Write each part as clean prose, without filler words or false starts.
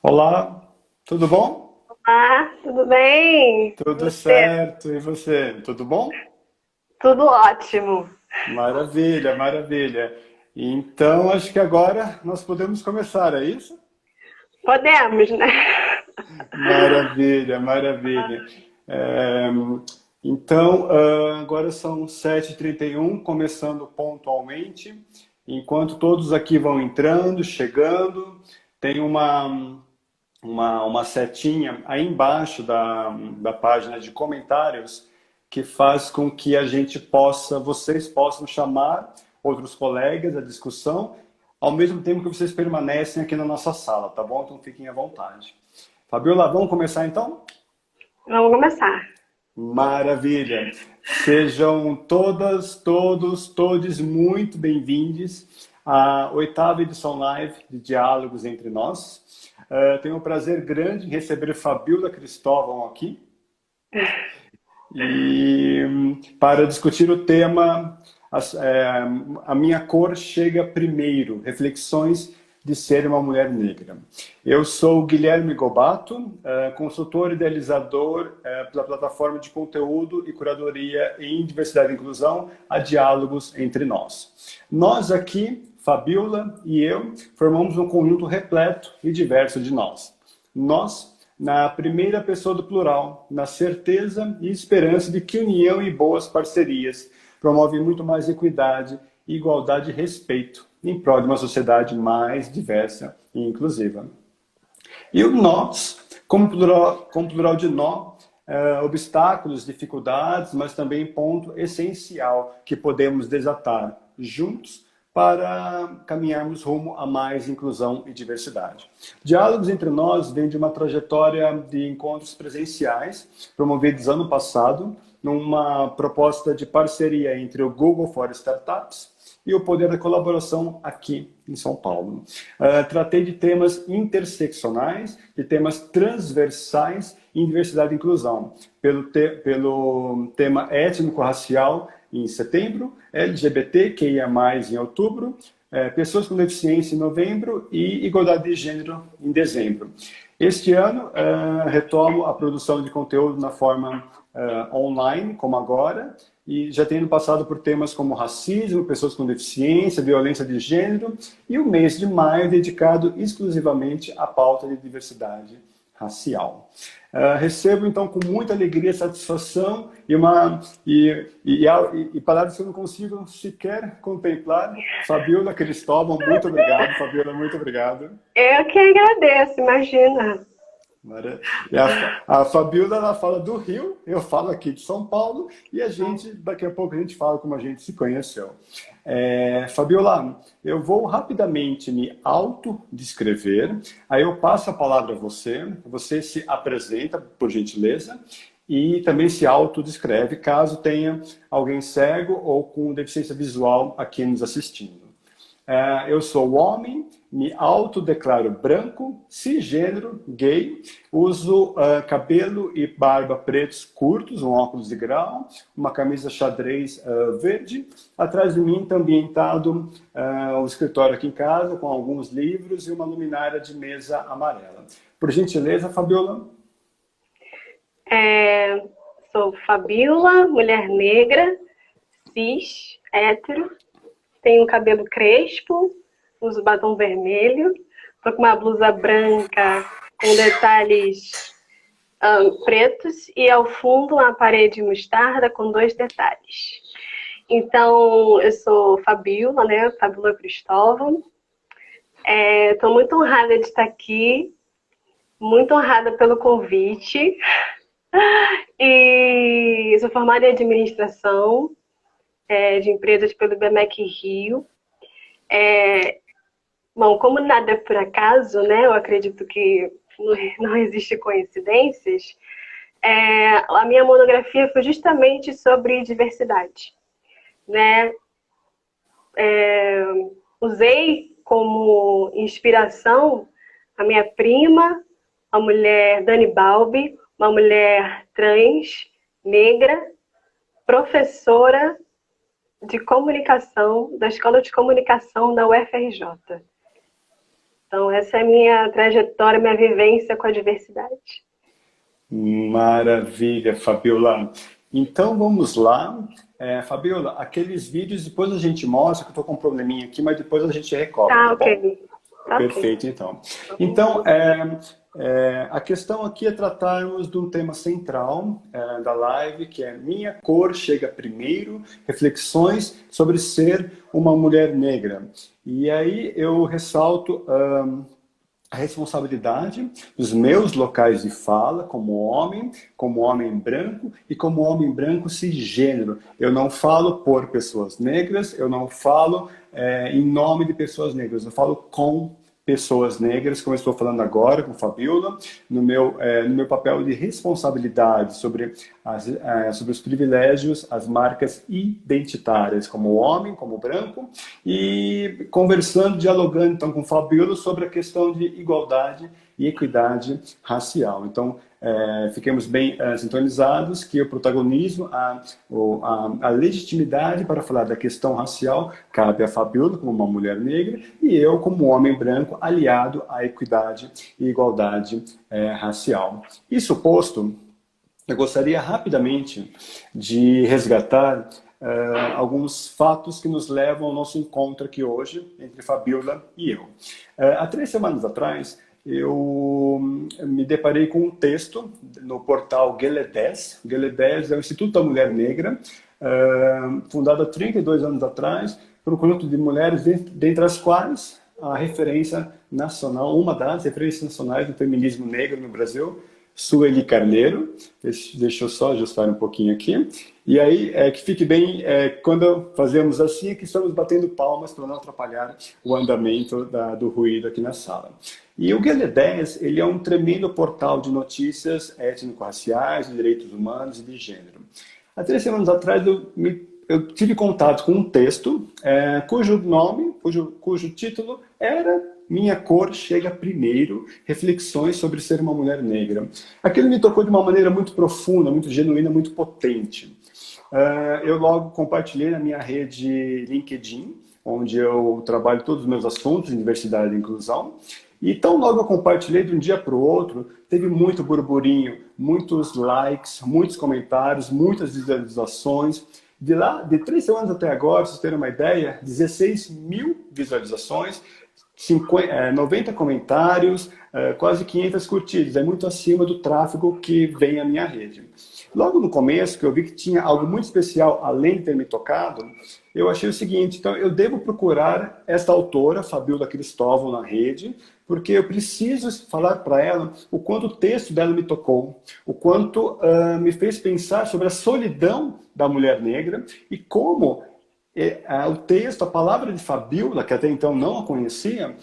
Olá, tudo bom? Ah, tudo bem? Tudo Você? certo, e você? Tudo bom? Tudo ótimo. Maravilha, maravilha. Então, acho que agora nós podemos começar, é isso? Podemos, né? Maravilha, maravilha. É, então, agora são 7h31, começando pontualmente. Enquanto todos aqui vão entrando, chegando, tem uma setinha aí embaixo da página de comentários que faz com que a gente possa, vocês possam chamar outros colegas à discussão, ao mesmo tempo que vocês permanecem aqui na nossa sala, tá bom? Então fiquem à vontade. Fabiola, vamos começar então? Vamos começar. Maravilha! Sejam todas, todos, todes muito bem-vindos à oitava edição live de Diálogos Entre Nós. Tenho um prazer grande em receber Fabiola Cristóvão aqui e para discutir o tema A Minha Cor Chega Primeiro, reflexões de ser uma mulher negra. Eu sou Guilherme Gobato, consultor e idealizador pela plataforma de conteúdo e curadoria em diversidade e inclusão, a Diálogos Entre Nós. Nós aqui, Fabiola e eu, formamos um conjunto repleto e diverso de nós. Nós, na primeira pessoa do plural, na certeza e esperança de que união e boas parcerias promovem muito mais equidade, igualdade e respeito em prol de uma sociedade mais diversa e inclusiva. E o nós, como plural de nó, obstáculos, dificuldades, mas também ponto essencial que podemos desatar juntos para caminharmos rumo a mais inclusão e diversidade. Diálogos entre nós vem de uma trajetória de encontros presenciais promovidos ano passado, numa proposta de parceria entre o Google for Startups e o poder da colaboração aqui em São Paulo. Tratei de temas interseccionais, de temas transversais em diversidade e inclusão, pelo tema étnico-racial em setembro, LGBTQIA+, em outubro, pessoas com deficiência em novembro e igualdade de gênero em dezembro. Este ano, retomo a produção de conteúdo na forma online, como agora, e já tendo passado por temas como racismo, pessoas com deficiência, violência de gênero, e o mês de maio dedicado exclusivamente à pauta de diversidade racial. Recebo, então, com muita alegria, satisfação e palavras que eu não consigo sequer contemplar. Fabiola Cristóvão, muito obrigado. Fabiola, muito obrigado. Eu que agradeço, imagina. E a Fabiola, ela fala do Rio, eu falo aqui de São Paulo, e daqui a pouco a gente fala como a gente se conheceu. Fabiola, eu vou rapidamente me autodescrever, aí eu passo a palavra a você, você se apresenta, por gentileza, e também se autodescreve, caso tenha alguém cego ou com deficiência visual aqui nos assistindo. Eu sou homem, me autodeclaro branco, cisgênero, gay, uso cabelo e barba pretos curtos, um óculos de grau, uma camisa xadrez verde. Atrás de mim está ambientado o escritório aqui em casa, com alguns livros e uma luminária de mesa amarela. Por gentileza, Fabiola. É, Sou Fabiola, mulher negra, cis, hétero, tenho cabelo crespo, uso batom vermelho, tô com uma blusa branca com detalhes pretos e ao fundo uma parede mostarda com dois detalhes. Então, eu sou Fabiola, né? Fabiola Cristóvão. Estou muito honrada de estar aqui, muito honrada pelo convite. E sou formada em administração de empresas pelo IBMEC Rio. Bom, como nada é por acaso, né? Eu acredito que não existe coincidências. A minha monografia foi justamente sobre diversidade, né? Usei como inspiração a minha prima, a mulher Dani Balbi, uma mulher trans, negra, professora de comunicação da Escola de Comunicação da UFRJ. Então, essa é a minha trajetória, minha vivência com a diversidade. Maravilha, Fabiola. Então vamos lá. Fabiola, aqueles vídeos depois a gente mostra, que eu estou com um probleminha aqui, mas depois a gente recobre, Tá, tá bom? ok. Tá, Perfeito, ok. então. Então, a questão aqui é tratarmos de um tema central da live, que é Minha Cor Chega Primeiro, reflexões sobre ser uma mulher negra. E aí eu ressalto a responsabilidade dos meus locais de fala como homem branco e como homem branco cisgênero. Eu não falo por pessoas negras, eu não falo em nome de pessoas negras, eu falo com pessoas negras, como eu estou falando agora com Fabiola, no meu papel de responsabilidade sobre os privilégios, as marcas identitárias, como homem, como branco, e conversando, dialogando então com Fabiola sobre a questão de igualdade e equidade racial. Então, fiquemos bem sintonizados que o protagonismo, a legitimidade para falar da questão racial cabe a Fabiola como uma mulher negra e eu como homem branco aliado à equidade e igualdade racial. Isso posto, eu gostaria rapidamente de resgatar alguns fatos que nos levam ao nosso encontro aqui hoje entre Fabiola e eu. Há 3 semanas atrás, eu me deparei com um texto no portal Gueledés. Gueledés é o Instituto da Mulher Negra, fundado há 32 anos atrás, por um conjunto de mulheres, dentre as quais a referência nacional, uma das referências nacionais do feminismo negro no Brasil, Sueli Carneiro. Deixa eu só ajustar um pouquinho aqui. E aí, que fique bem, quando fazemos assim, é que estamos batendo palmas para não atrapalhar o andamento do ruído aqui na sala. E o Gueledés, ele é um tremendo portal de notícias étnico-raciais, de direitos humanos e de gênero. Há 3 semanas atrás, eu tive contato com um texto cujo título era Minha Cor Chega Primeiro, reflexões sobre ser uma mulher negra. Aquilo me tocou de uma maneira muito profunda, muito genuína, muito potente. Eu logo compartilhei na minha rede LinkedIn, onde eu trabalho todos os meus assuntos de diversidade e inclusão. E tão logo eu compartilhei de um dia para o outro, teve muito burburinho, muitos likes, muitos comentários, muitas visualizações. De 3 semanas até agora, para vocês terem uma ideia, 16 mil visualizações, 90 comentários, quase 500 curtidas. É muito acima do tráfego que vem à minha rede. Logo no começo, que eu vi que tinha algo muito especial, além de ter me tocado, eu achei o seguinte: então eu devo procurar esta autora, Fabiola Cristóvão, na rede, porque eu preciso falar para ela o quanto o texto dela me tocou, o quanto me fez pensar sobre a solidão da mulher negra e como o texto, a palavra de Fabiola, que até então não a conhecia,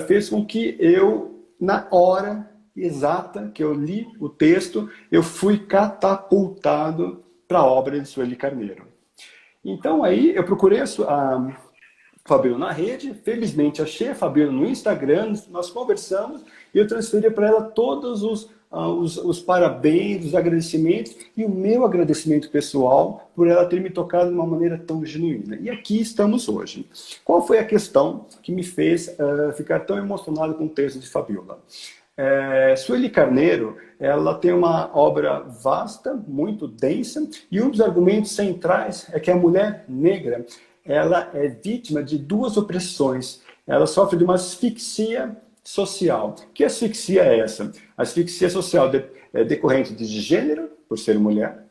fez com que eu, na hora exata que eu li o texto, eu fui catapultado para a obra de Sueli Carneiro. Então aí eu procurei a Fabiola na rede, felizmente achei a Fabiola no Instagram, nós conversamos e eu transferi para ela todos os parabéns, os agradecimentos e o meu agradecimento pessoal por ela ter me tocado de uma maneira tão genuína. E aqui estamos hoje. Qual foi a questão que me fez ficar tão emocionado com o texto de Fabiola? Sueli Carneiro, ela tem uma obra vasta, muito densa, e um dos argumentos centrais é que a mulher negra, ela é vítima de 2 opressões. Ela sofre de uma asfixia social. Que asfixia é essa? A asfixia social é decorrente de gênero, por ser mulher,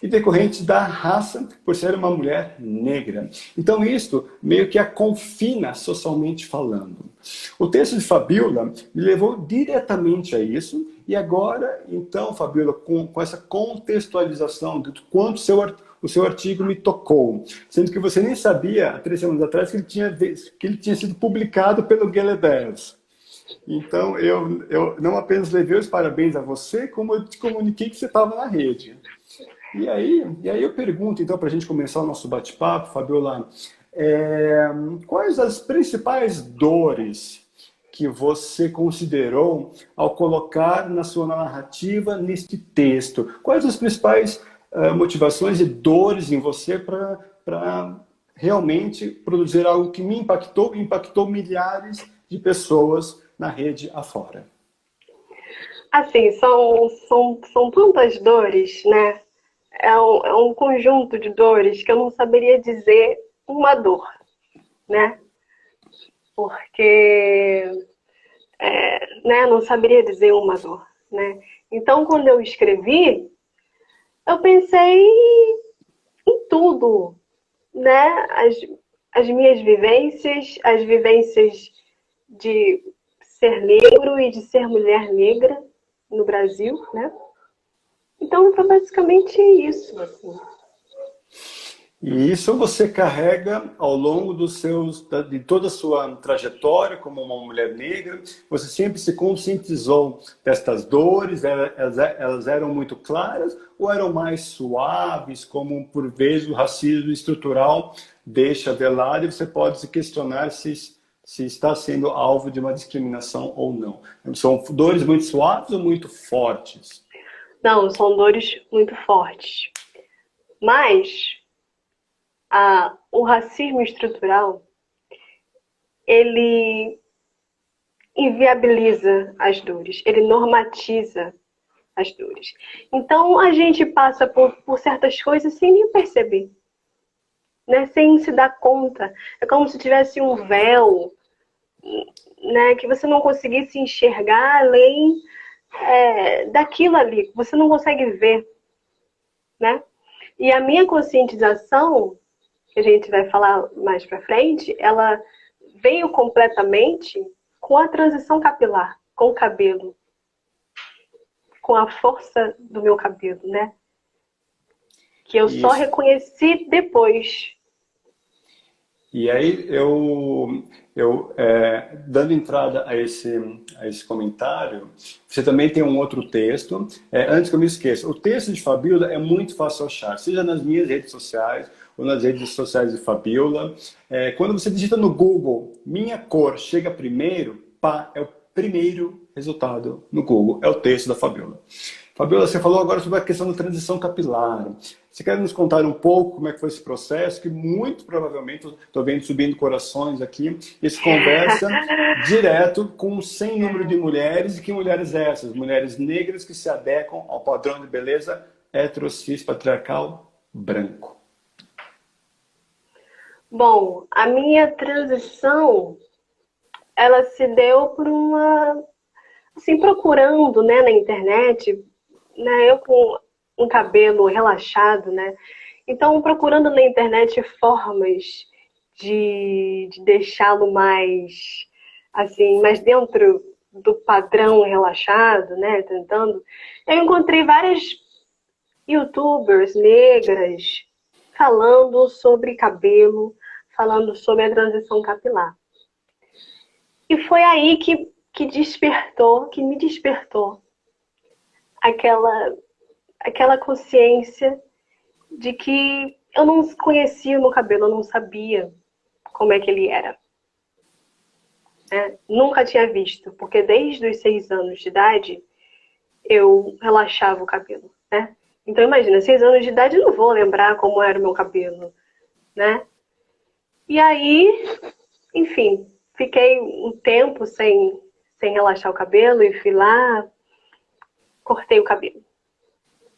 e decorrente da raça, por ser uma mulher negra. Então isso meio que a confina socialmente falando. O texto de Fabiola me levou diretamente a isso, e agora, então, Fabiola, com essa contextualização de quanto o seu artigo me tocou, sendo que você nem sabia, há 3 semanas atrás, que ele tinha sido publicado pelo Gueledés. Então, eu não apenas levei os parabéns a você, como eu te comuniquei que você estava na rede. E aí eu pergunto, então, para a gente começar o nosso bate-papo, Fabiola, quais as principais dores que você considerou ao colocar na sua narrativa neste texto? Quais as principais motivações e dores em você para realmente produzir algo que me impactou milhares de pessoas na rede afora? Assim, são tantas dores, né? É um conjunto de dores que eu não saberia dizer uma dor, né? Porque, né, não saberia dizer uma dor, né? Então, quando eu escrevi, eu pensei em tudo, né? As minhas vivências, as vivências de ser negro e de ser mulher negra no Brasil, né? Então, foi basicamente isso, assim. E isso você carrega ao longo de toda a sua trajetória como uma mulher negra. Você sempre se conscientizou destas dores? Elas eram muito claras ou eram mais suaves, como por vezes o racismo estrutural deixa velado e você pode se questionar se está sendo alvo de uma discriminação ou não? São dores muito suaves ou muito fortes? Não, são dores muito fortes. Mas o racismo estrutural, ele inviabiliza as dores, ele normatiza as dores. Então, a gente passa por certas coisas sem nem perceber, né? Sem se dar conta. É como se tivesse um véu, né? Que você não conseguisse enxergar além daquilo ali. Você não consegue ver, né? E a minha conscientização, que a gente vai falar mais pra frente, ela veio completamente com a transição capilar, com o cabelo, com a força do meu cabelo, né? Que eu só Isso. reconheci depois. E aí, dando entrada a esse comentário, você também tem um outro texto. Antes que eu me esqueça, o texto de Fabiola é muito fácil achar, seja nas minhas redes sociais ou nas redes sociais de Fabiola. Quando você digita no Google, minha cor chega primeiro, pá, é o primeiro resultado no Google, é o texto da Fabiola. Fabiola, você falou agora sobre a questão da transição capilar. Você quer nos contar um pouco como é que foi esse processo? Que muito provavelmente, estou vendo subindo corações aqui, isso conversa direto com sem número de mulheres, e que mulheres essas? Mulheres negras que se adequam ao padrão de beleza heterocis patriarcal branco. Bom, a minha transição, ela se deu por assim, procurando, né, na internet, né, eu com um cabelo relaxado, né, então procurando na internet formas de deixá-lo mais, assim, mais dentro do padrão relaxado, né, tentando, eu encontrei várias YouTubers negras falando sobre cabelo, falando sobre a transição capilar. E foi aí que despertou, que me despertou aquela consciência de que eu não conhecia o meu cabelo, eu não sabia como é que ele era. Nunca tinha visto, porque desde os 6 anos de idade eu relaxava o cabelo, né? Então imagina, 6 anos de idade eu não vou lembrar como era o meu cabelo, né? E aí, enfim, fiquei um tempo sem relaxar o cabelo e fui lá, cortei o cabelo.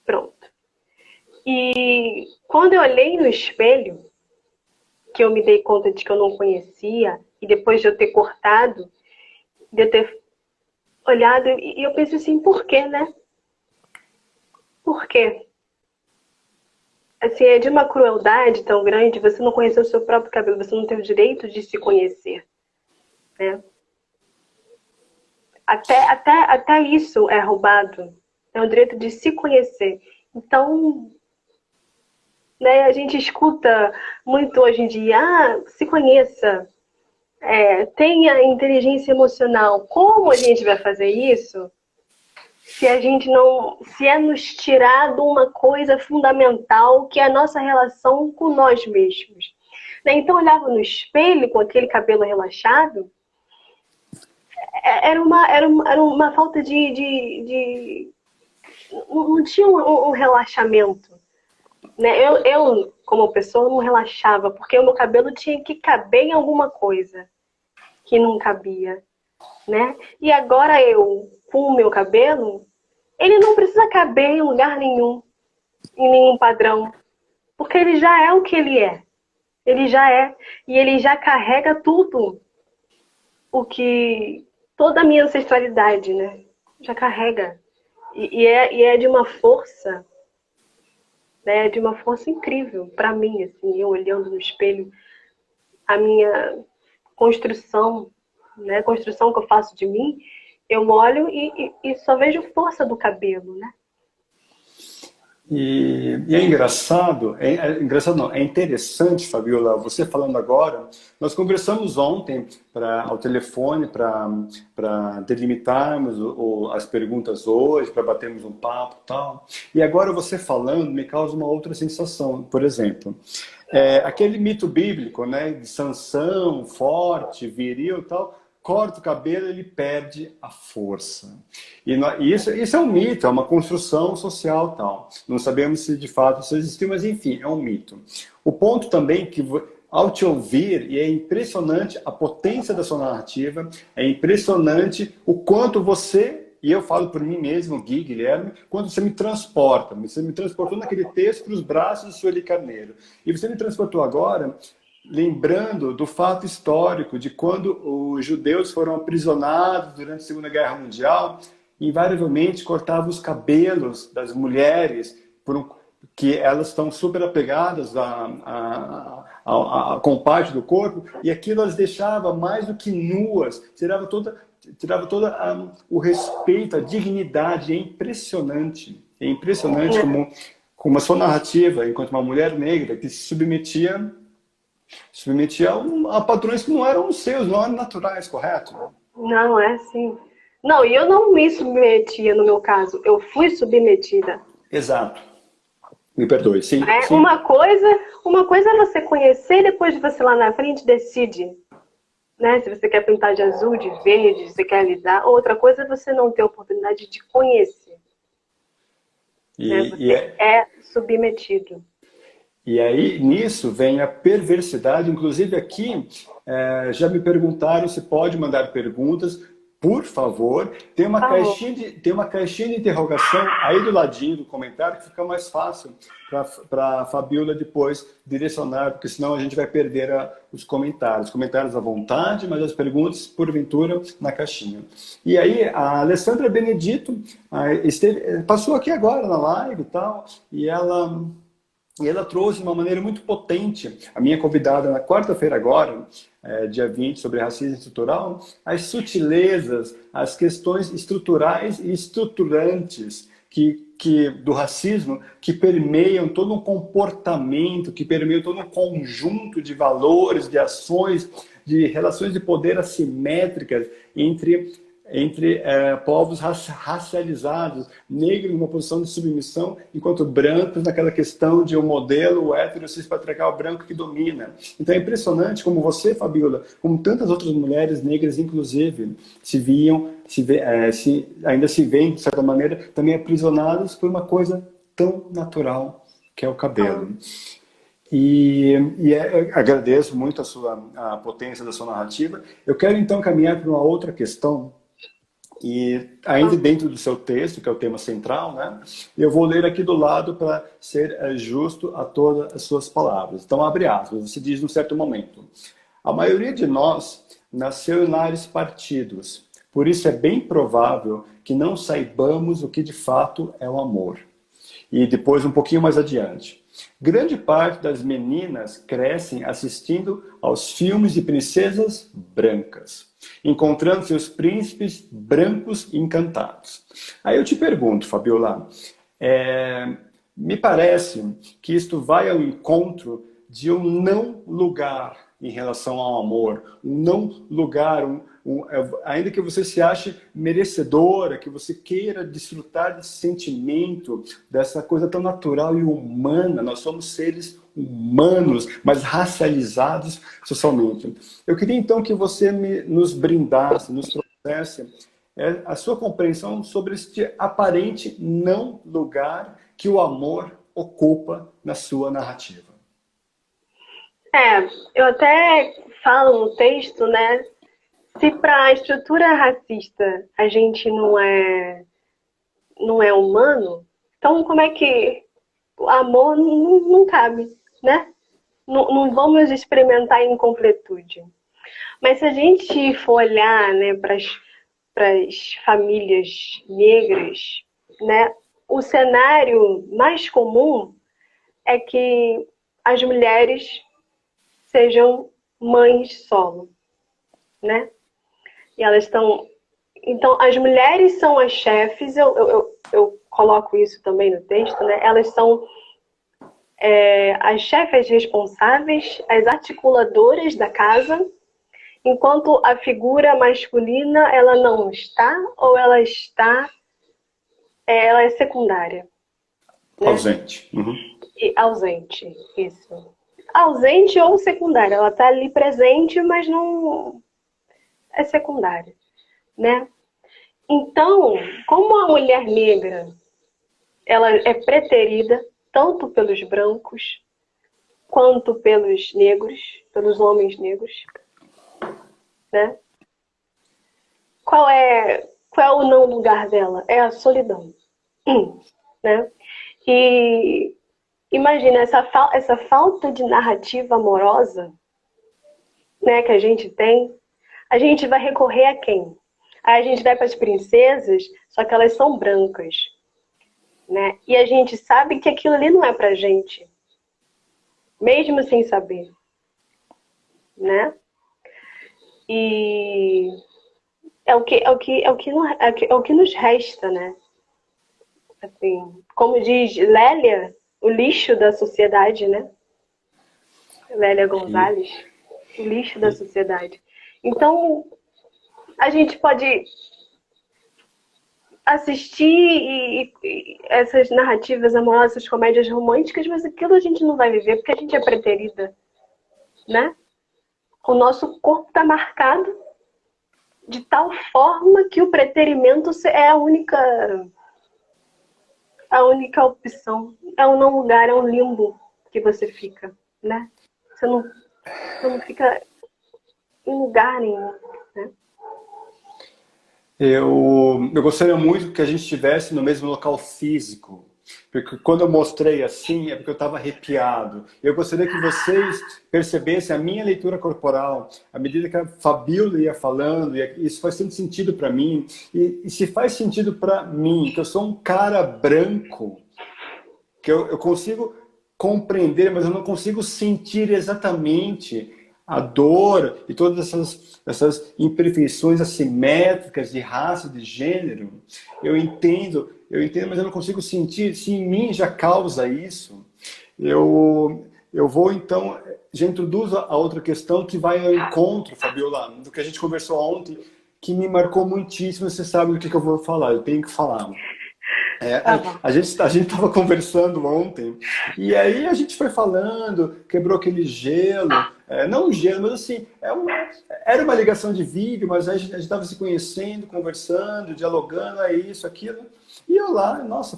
Pronto. E quando eu olhei no espelho, que eu me dei conta de que eu não conhecia, e depois de eu ter cortado, de eu ter olhado, e eu pensei assim, por quê, né? Por quê? Assim, é de uma crueldade tão grande, você não conhecer o seu próprio cabelo, você não tem o direito de se conhecer, né? Até isso é roubado. É o direito de se conhecer. Então, né, a gente escuta muito hoje em dia, se conheça, tenha inteligência emocional. Como a gente vai fazer isso se a gente não, se é nos tirado uma coisa fundamental que é a nossa relação com nós mesmos? Né? Então, eu olhava no espelho com aquele cabelo relaxado, era uma falta de não tinha um relaxamento. Né? Como pessoa, não relaxava, porque o meu cabelo tinha que caber em alguma coisa. que não cabia, né? E agora eu, com o meu cabelo, ele não precisa caber em lugar nenhum, em nenhum padrão, porque ele já é o que ele é. Ele já é. E ele já carrega tudo o que... Toda a minha ancestralidade, né? Já carrega. E é de uma força, né? De uma força incrível para mim, assim, eu olhando no espelho, a minha construção, né? A construção que eu faço de mim, eu olho e só vejo força do cabelo, né? E é engraçado, engraçado não, é interessante, Fabiola, você falando agora, nós conversamos ontem ao telefone para delimitarmos as perguntas hoje, para batermos um papo e tal, e agora você falando me causa uma outra sensação, por exemplo, aquele mito bíblico, né, de Sansão, forte, viril e tal, corta o cabelo, ele perde a força. E isso é um mito, é uma construção social tal. Não sabemos se de fato isso existiu, mas enfim, é um mito. O ponto também que, ao te ouvir, e é impressionante a potência da sua narrativa, é impressionante o quanto você, e eu falo por mim mesmo, Gui, Guilherme, quanto você me transporta. Você me transportou naquele texto para os braços de Sueli Carneiro. E você me transportou agora lembrando do fato histórico de quando os judeus foram aprisionados durante a Segunda Guerra Mundial, invariavelmente cortavam os cabelos das mulheres, que elas estão super apegadas com parte do corpo, e aquilo as deixava mais do que nuas, tirava todo o respeito, a dignidade. É impressionante como a sua narrativa, enquanto uma mulher negra que se submetia a padrões que não eram os seus, não eram naturais, correto? Não, é assim. Não, e eu não me submetia no meu caso, eu fui submetida. Exato. Me perdoe, sim, sim. Uma coisa é você conhecer e depois você lá na frente decide, né? Se você quer pintar de azul, de verde, se você quer alisar. Outra coisa é você não ter a oportunidade de conhecer. Né? Você é submetido. E aí, nisso, vem a perversidade. Inclusive, aqui, já me perguntaram se pode mandar perguntas. Por favor, tem uma caixinha de interrogação aí do ladinho do comentário, que fica mais fácil para a Fabiola depois direcionar, porque senão a gente vai perder os comentários. Comentários à vontade, mas as perguntas, porventura, na caixinha. E aí, a Alessandra Benedito passou aqui agora na live e tal, e ela trouxe de uma maneira muito potente, a minha convidada na quarta-feira agora, dia 20, sobre racismo estrutural, as sutilezas, as questões estruturais e estruturantes do racismo, que permeiam todo um comportamento, que permeiam todo um conjunto de valores, de ações, de relações de poder assimétricas entre povos racializados, negros numa posição de submissão, enquanto brancos naquela questão de um modelo hétero cispatriarcal branco que domina. Então é impressionante como você, Fabiola, como tantas outras mulheres negras, inclusive, ainda se veem, de certa maneira, também aprisionadas por uma coisa tão natural, que é o cabelo. Agradeço muito a potência da sua narrativa. Eu quero então caminhar para uma outra questão. E ainda dentro do seu texto, que é o tema central, né, eu vou ler aqui do lado para ser justo a todas as suas palavras. Então, abre aspas, você diz num certo momento: a maioria de nós nasceu em lares partidos, por isso é bem provável que não saibamos o que de fato é o amor. E depois, um pouquinho mais adiante: grande parte das meninas crescem assistindo aos filmes de princesas brancas, encontrando seus príncipes brancos encantados. Aí eu te pergunto, Fabiola, me parece que isto vai ao encontro de um não lugar em relação ao amor, um não lugar, ainda que você se ache merecedora, que você queira desfrutar desse sentimento, dessa coisa tão natural e humana. Nós somos seres humanos, mas racializados socialmente. Eu queria então que você nos brindasse, nos trouxesse a sua compreensão sobre este aparente não lugar que o amor ocupa na sua narrativa. Eu até falo no texto, né, Se para a estrutura racista a gente não é humano, então como é que o amor não cabe, né? Não vamos experimentar incompletude. Mas se a gente for olhar, né, para as famílias negras, né, o cenário mais comum é que as mulheres sejam mães solo, né? E elas estão... Então, as mulheres são as chefes, eu coloco isso também no texto, né? Elas são as chefes responsáveis, as articuladoras da casa, enquanto a figura masculina, ela não está, ou ela está, ela é secundária. Né? Ausente. Uhum. E ausente, isso. Ausente ou secundária, ela está ali presente, mas não é secundária, né? Então, como a mulher negra, ela é preterida tanto pelos brancos quanto pelos negros, pelos homens negros, né? Qual é o não lugar dela? É a solidão, né? E imagina essa falta de narrativa amorosa, né, que a gente tem. A gente vai recorrer a quem? Aí a gente vai para as princesas, só que elas são brancas, né? E a gente sabe que aquilo ali não é pra gente, mesmo sem saber, né? E é o que nos resta, né? Assim, como diz Lélia, o lixo da sociedade, né? Lélia Gonzalez, o lixo da sociedade. Então, a gente pode assistir essas narrativas amorosas, comédias românticas, mas aquilo a gente não vai viver porque a gente é preterida, né? O nosso corpo está marcado de tal forma que o preterimento é a única opção. É um não lugar, é um limbo que você fica, né? Você não fica em lugar nenhum, né? Eu gostaria muito que a gente estivesse no mesmo local físico, porque quando eu mostrei assim, é porque eu estava arrepiado. Eu gostaria que vocês percebessem a minha leitura corporal, à medida que a Fabíola ia falando, e isso faz tanto sentido para mim, e se faz sentido para mim, que eu sou um cara branco, que eu consigo compreender, mas eu não consigo sentir exatamente a dor e todas essas imperfeições assimétricas de raça, de gênero. Eu entendo, mas eu não consigo sentir. Se em mim já causa isso, eu vou então, já introduzo a outra questão que vai ao encontro, Fabiola, do que a gente conversou ontem, que me marcou muitíssimo. Você sabe do que eu vou falar, eu tenho que falar. A gente estava conversando ontem, e aí a gente foi falando, quebrou aquele gelo, não gelo, mas assim, era uma ligação de vídeo, mas a gente estava se conhecendo, conversando, dialogando, é isso, aquilo. E eu lá, nossa,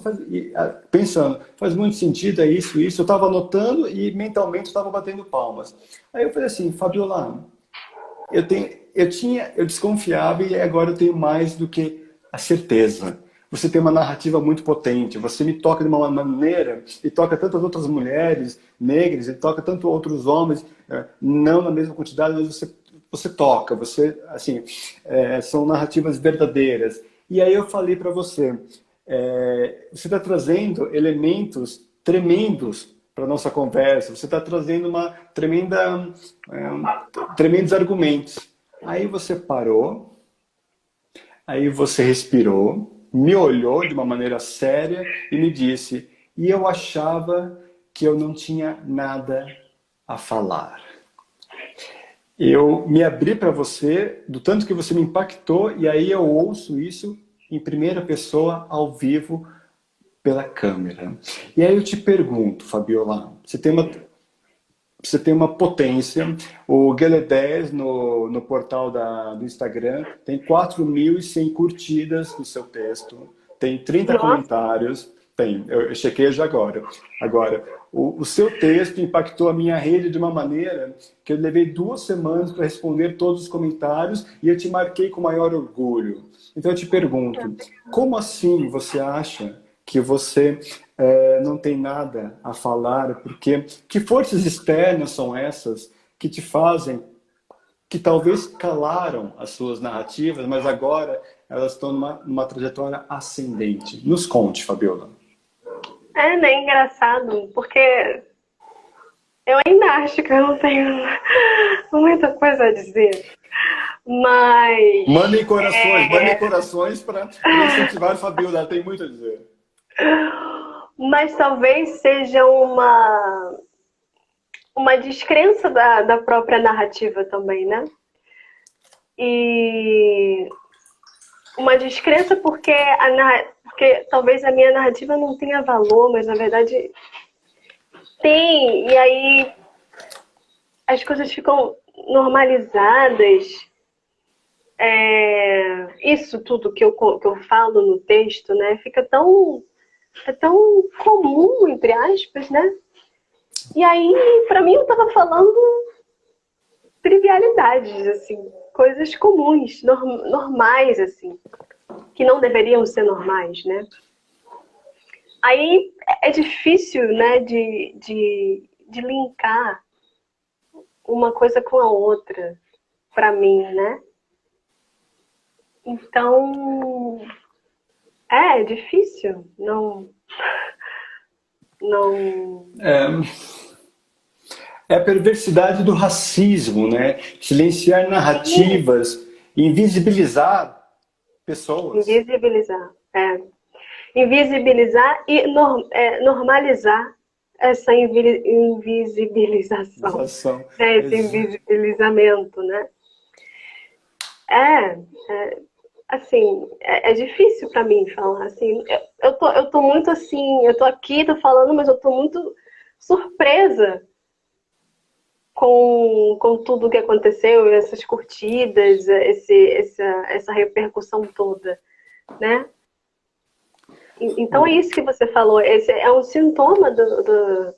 pensando, faz muito sentido, é isso, isso. Eu estava anotando e mentalmente estava batendo palmas. Aí eu falei assim, Fabiola, eu desconfiava e agora eu tenho mais do que a certeza. Você tem uma narrativa muito potente, você me toca de uma maneira e toca tantas outras mulheres negras e toca tantos outros homens, não na mesma quantidade, mas você toca, assim, são narrativas verdadeiras. E aí eu falei para você, você está trazendo elementos tremendos para a nossa conversa, você está trazendo tremendos argumentos. Aí você parou, aí você respirou, me olhou de uma maneira séria e me disse, e eu achava que eu não tinha nada a falar. Eu me abri para você, do tanto que você me impactou, e aí eu ouço isso em primeira pessoa, ao vivo, pela câmera. E aí eu te pergunto, Fabiola, você tem uma potência. O Guelé10 no portal do Instagram tem 4.100 curtidas no seu texto, tem 30 Nossa. comentários, eu chequei já agora. O seu texto impactou a minha rede de uma maneira que eu levei 2 semanas para responder todos os comentários e eu te marquei com maior orgulho. Então eu te pergunto, como assim você acha que você não tem nada a falar? Porque que forças externas são essas que te fazem, que talvez calaram as suas narrativas, mas agora elas estão numa trajetória ascendente? Nos conte, Fabiola. É, né? Engraçado, porque eu ainda acho que eu não tenho muita coisa a dizer. Mas. Mandem corações para incentivar a Fabiola, ela tem muito a dizer. Mas talvez seja uma descrença da própria narrativa também, né? E uma descrença porque talvez a minha narrativa não tenha valor, mas na verdade tem. E aí as coisas ficam normalizadas. Isso tudo que eu falo no texto, né? Fica tão comum, entre aspas, né? E aí, pra mim, eu tava falando trivialidades, assim, coisas comuns, normais, assim, que não deveriam ser normais, né? Aí é difícil, né, de linkar uma coisa com a outra, pra mim, né? Então, é difícil, não. É a perversidade do racismo, né? Silenciar narrativas, invisibilizar pessoas. Invisibilizar e normalizar essa invisibilização, né? Esse invisibilizamento, né? Assim, é difícil para mim falar assim. Eu tô muito assim, eu tô aqui, tô falando, mas eu tô muito surpresa com tudo que aconteceu, essas curtidas, essa repercussão toda, né? Então é isso que você falou, esse é um sintoma do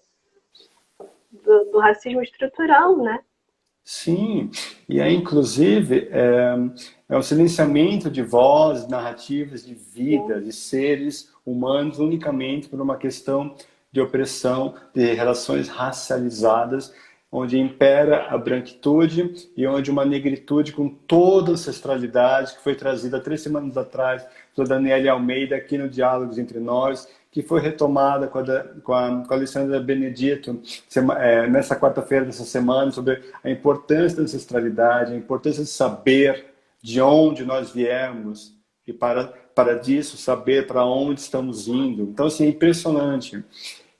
racismo estrutural, né? Sim, e aí, inclusive, é o silenciamento de vozes, narrativas de vida, de seres humanos, unicamente por uma questão de opressão, de relações racializadas, onde impera a branquitude e onde uma negritude com toda a ancestralidade que foi trazida 3 semanas atrás pela Daniela Almeida aqui no Diálogos Entre Nós, que foi retomada com a Alessandra Benedito nessa quarta-feira dessa semana, sobre a importância da ancestralidade, a importância de saber de onde nós viemos e para disso saber para onde estamos indo. Então, assim, é impressionante.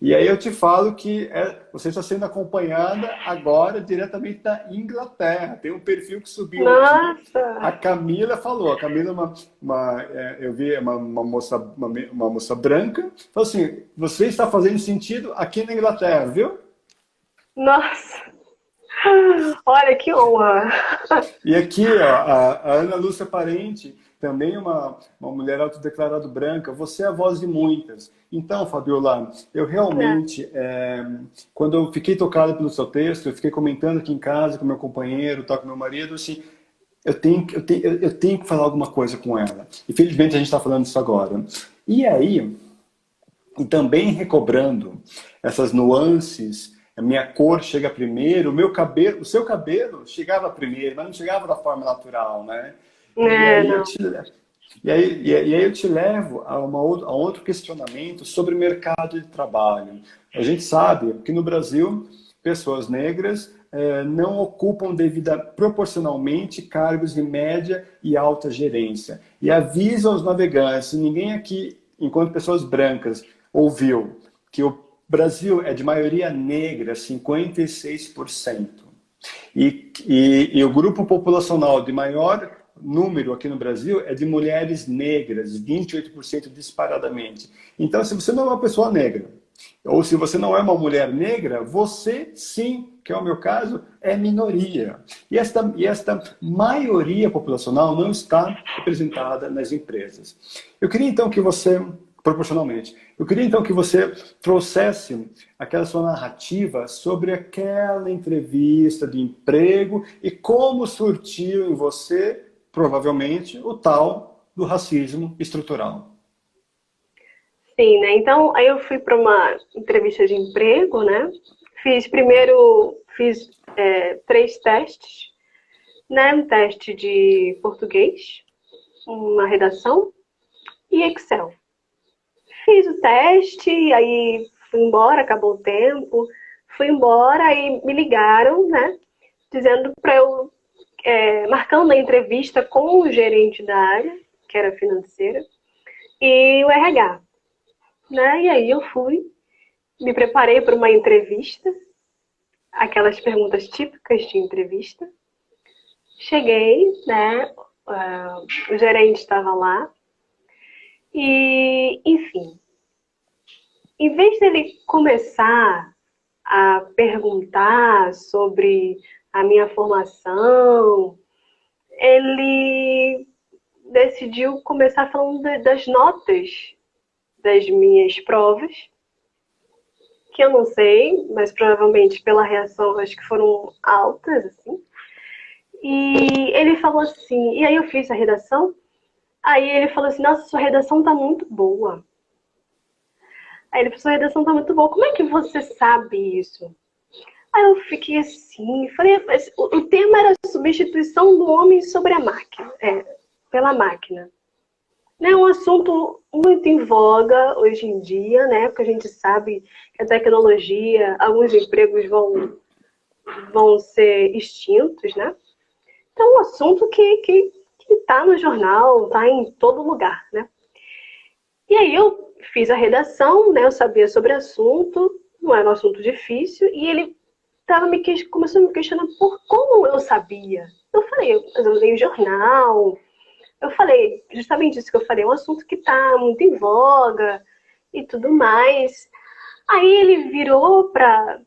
E aí eu te falo que você está sendo acompanhada agora diretamente da Inglaterra. Tem um perfil que subiu aqui. A Camila falou. A Camila eu vi uma moça branca. Falou assim, você está fazendo sentido aqui na Inglaterra, viu? Nossa! Olha, que honra! E aqui, ó, a Ana Lúcia Parente, também uma mulher autodeclarada branca, você é a voz de muitas. Então, Fabiola, eu realmente, quando eu fiquei tocado pelo seu texto, eu fiquei comentando aqui em casa com meu companheiro, com meu marido, assim, eu tenho que falar alguma coisa com ela. Infelizmente, a gente está falando isso agora. E aí, e também recobrando essas nuances, a minha cor chega primeiro, o seu cabelo chegava primeiro, mas não chegava da forma natural, né? E aí eu te levo a outro questionamento sobre o mercado de trabalho. A gente sabe que no Brasil, pessoas negras não ocupam proporcionalmente cargos de média e alta gerência. E aviso aos navegantes, ninguém aqui, enquanto pessoas brancas, ouviu que o Brasil é de maioria negra, 56%. E o grupo populacional de maior número aqui no Brasil é de mulheres negras, 28% disparadamente. Então, se você não é uma pessoa negra, ou se você não é uma mulher negra, você sim, que é o meu caso, é minoria. E esta maioria populacional não está representada nas empresas. Eu queria então que você proporcionalmente. Eu queria então que você trouxesse aquela sua narrativa sobre aquela entrevista de emprego e como surtiu em você, provavelmente, o tal do racismo estrutural. Sim, né? Então, aí eu fui para uma entrevista de emprego, né? Fiz 3 testes, né? Um teste de português, uma redação e Excel. Fiz o teste, aí fui embora, acabou o tempo, fui embora e me ligaram, né? Dizendo para eu, marcando a entrevista com o gerente da área, que era financeira, e o RH, né? E aí eu fui, me preparei para uma entrevista, aquelas perguntas típicas de entrevista. Cheguei, né? O gerente estava lá e, enfim, em vez dele começar a perguntar sobre a minha formação, ele decidiu começar falando das notas das minhas provas, que eu não sei, mas provavelmente pela reação acho que foram altas, assim. E ele falou assim, e aí eu fiz a redação, aí ele falou assim, nossa, sua redação tá muito boa. Aí ele falou, sua redação tá muito boa, como é que você sabe isso? Aí eu fiquei assim, falei, o tema era substituição do homem sobre a máquina, pela máquina. É um assunto muito em voga hoje em dia, né? Porque a gente sabe que a tecnologia, alguns empregos vão ser extintos, né? Então, é um assunto que tá no jornal, tá em todo lugar, né? E aí eu fiz a redação, né? Eu sabia sobre o assunto, não era um assunto difícil, e ele começou a me questionar por como eu sabia. Eu falei, eu leio jornal. Eu falei, justamente isso que eu falei, é um assunto que está muito em voga e tudo mais. Aí ele virou para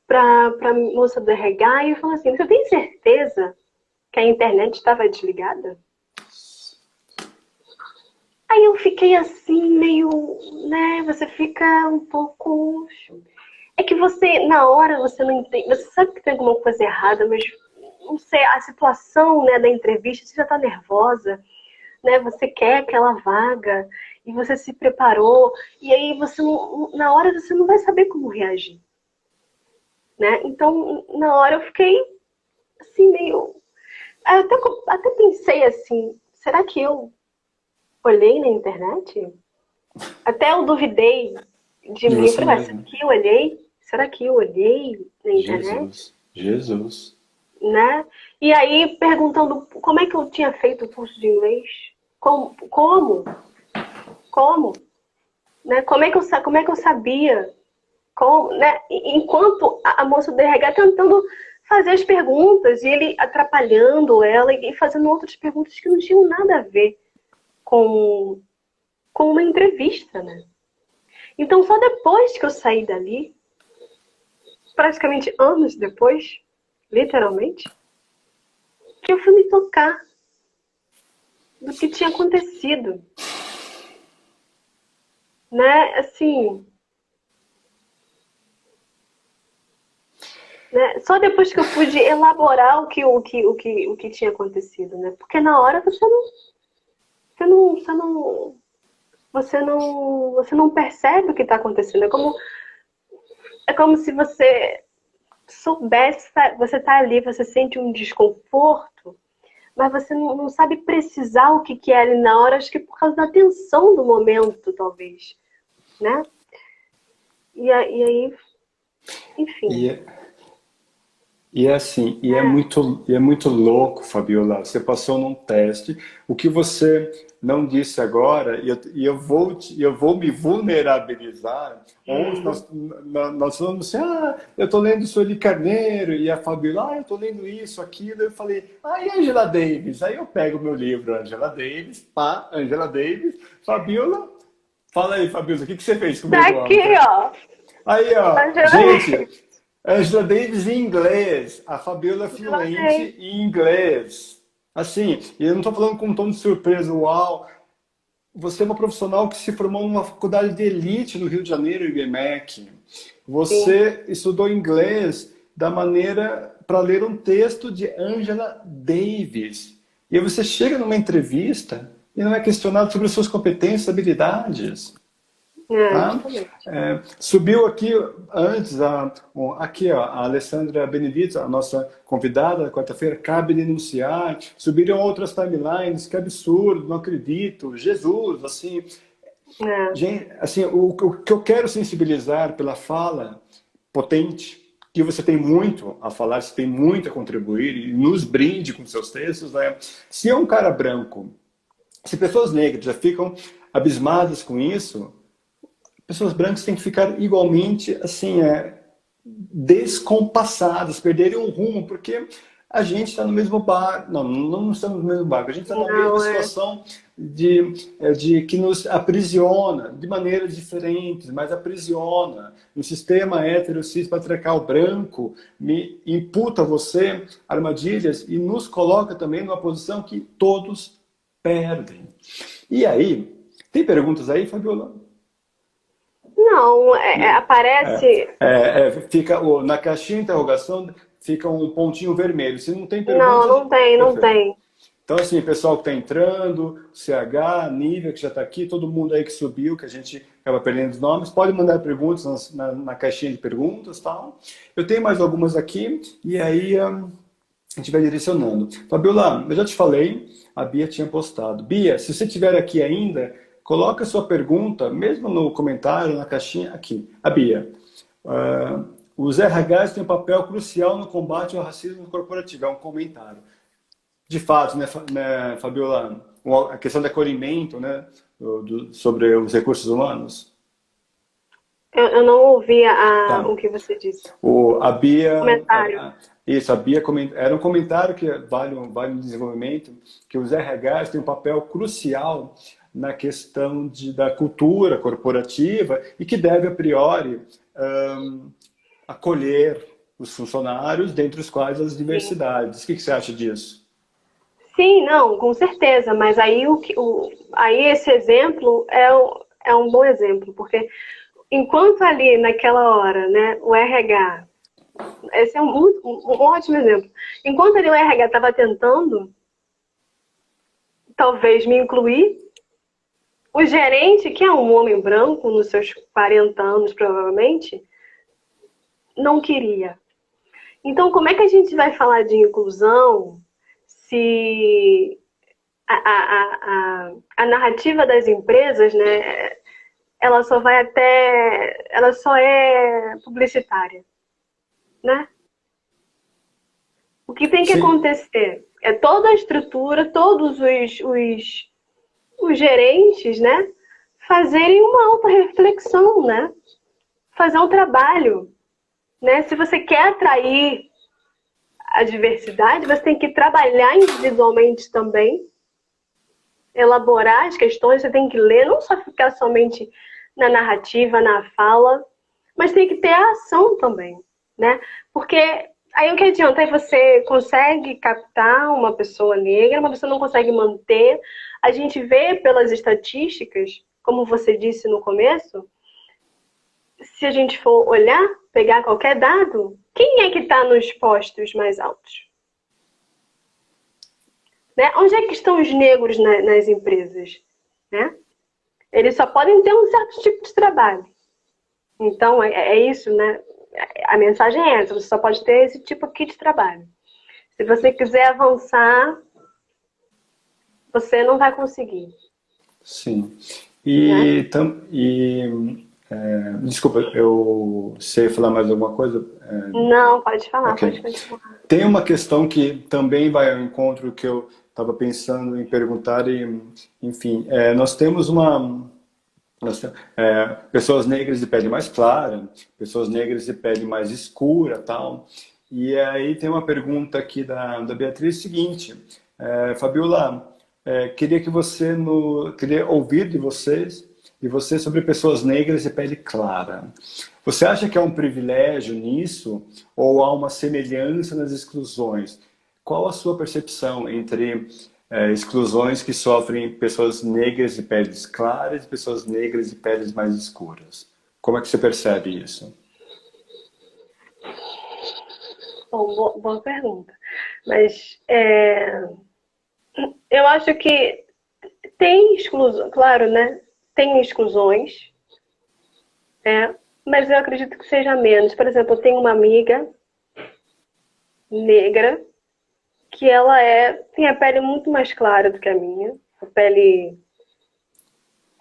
a moça do RH e falou assim, você tem certeza que a internet estava desligada? Aí eu fiquei assim, meio, né, você fica um pouco... É que você, na hora, você não entende, você sabe que tem alguma coisa errada, mas não sei, a situação, né, da entrevista, você já está nervosa, né? Você quer aquela vaga e você se preparou e aí você na hora você não vai saber como reagir, né? Então na hora eu fiquei assim meio, eu até pensei assim, será que eu olhei na internet? Até eu duvidei de De mim, você falei, mas será mesmo. que eu olhei? Será que eu olhei na internet? Jesus, Jesus. Né? E aí perguntando como é que eu tinha feito o curso de inglês? Como? Como? Né? Como é que eu sabia? Como, né? Enquanto a moça do RH tentando fazer as perguntas e ele atrapalhando ela e fazendo outras perguntas que não tinham nada a ver com, com uma entrevista, né? Então, só depois que eu saí dali, praticamente anos depois, literalmente, que eu fui me tocar do que tinha acontecido. Né? Assim, né? Só depois que eu pude elaborar o que tinha acontecido, né? Porque na hora você não percebe o que está acontecendo. É como se você soubesse, você está ali, você sente um desconforto, mas você não sabe precisar o que é ali na hora, acho que por causa da tensão do momento, talvez, né? E aí, enfim. E é assim, e é muito louco, Fabiola. Você passou num teste. O que você não disse agora, eu vou me vulnerabilizar. Ontem nós falamos assim, eu estou lendo Sueli Carneiro, e a Fabiola, eu estou lendo isso, aquilo. Eu falei, e Angela Davis? Aí eu pego o meu livro, Angela Davis, Angela Davis, Fabiola. Fala aí, Fabiola, o que você fez Tá comigo aqui, ontem? ó. Aí, ó, Angela gente, Angela Davis em inglês, a Fabiola é fluente Davis. em inglês. Assim, e eu não estou falando com um tom de surpresa, uau. você é uma profissional que se formou numa faculdade de elite no Rio de Janeiro, IBMEC. Sim. Você estudou inglês da maneira para ler um texto de Angela Davis. E aí você chega numa entrevista e não é questionado sobre as suas competências, habilidades. Tá? Justamente. Subiu aqui antes, aqui ó, a Alessandra Benevides, a nossa convidada da quarta-feira, cabe denunciar. Subiram outras timelines, que absurdo, não acredito. Jesus, assim, É. gente, assim, o que eu quero sensibilizar pela fala potente, que você tem muito a falar, você tem muito a contribuir e nos brinde com seus textos, né? Se é um cara branco, se pessoas negras já ficam abismadas com isso, pessoas brancas têm que ficar igualmente assim, descompassadas, perderem o rumo, porque a gente está no mesmo barco. Não, não estamos no mesmo barco. A gente está na mesma Não, situação de que nos aprisiona de maneiras diferentes, mas aprisiona. O sistema hétero, cis, patriarcal branco me imputa a você armadilhas e nos coloca também numa posição que todos perdem. E aí, tem perguntas aí, Fabiola? não, É, aparece. fica na caixinha de interrogação fica um pontinho vermelho. Se não tem Não, perguntas, não tem, não perfeito. tem. Então, assim, pessoal que está entrando, CH, Nívia, que já está aqui, todo mundo aí que subiu, que a gente acaba perdendo os nomes, pode mandar perguntas na caixinha de perguntas, tal. Eu tenho mais algumas aqui, e aí a gente vai direcionando. Fabiola, eu já te falei, a Bia tinha postado. Bia, se você estiver aqui ainda, coloca a sua pergunta, mesmo no comentário, na caixinha, aqui. A Bia, os RHs têm um papel crucial no combate ao racismo corporativo, é um comentário. De fato, né, Fabiola, a questão do acolhimento, né, sobre os recursos humanos. Eu não ouvi Tá. o que você disse. A Bia, Comentário. isso, a Bia era um comentário que vale um desenvolvimento, que os RHs têm um papel crucial na questão da cultura corporativa e que deve, a priori, acolher os funcionários, dentre os quais as Sim. diversidades. O que você acha disso? Sim, não, com certeza. Mas aí, aí esse exemplo é um bom exemplo, porque enquanto ali naquela hora, né, o RH, esse é um ótimo exemplo. Enquanto ali o RH estava tentando, talvez me incluir, o gerente, que é um homem branco, nos seus 40 anos provavelmente, não queria. Então, como é que a gente vai falar de inclusão se a narrativa das empresas, né, ela só vai até, ela só é publicitária, né? O que tem que Sim, acontecer é toda a estrutura, todos os gerentes, né, fazerem uma autorreflexão, né? Fazer um trabalho, né? Se você quer atrair a diversidade, você tem que trabalhar individualmente também, elaborar as questões, você tem que ler, não só ficar somente na narrativa, na fala, mas tem que ter a ação também, né? Porque aí o que adianta? Aí você consegue captar uma pessoa negra, mas você não consegue manter. A gente vê pelas estatísticas, como você disse no começo, se a gente for olhar, pegar qualquer dado, quem é que está nos postos mais altos? Né? Onde é que estão os negros nas empresas? Né? Eles só podem ter um certo tipo de trabalho. Então, é isso, né? A mensagem é essa, você só pode ter esse tipo aqui de trabalho. Se você quiser avançar, você não vai conseguir. sim. Né? Desculpa, eu sei falar mais alguma coisa? Não, pode falar, pode Ok. continuar. Tem uma questão que também vai ao encontro que eu estava pensando em perguntar e, enfim, nós temos pessoas negras de pele mais clara, pessoas negras de pele mais escura, tal. E aí tem uma pergunta aqui da Beatriz seguinte, Fabiola, queria ouvir de você sobre pessoas negras de pele clara. Você acha que há um privilégio nisso ou há uma semelhança nas exclusões? Qual a sua percepção entre exclusões que sofrem pessoas negras de peles claras e pessoas negras de peles mais escuras. Como é que você percebe isso? Bom, boa pergunta. Mas eu acho que tem exclusão, claro, né? Tem exclusões, mas eu acredito que seja menos. Por exemplo, eu tenho uma amiga negra que ela tem a pele muito mais clara do que a minha. A pele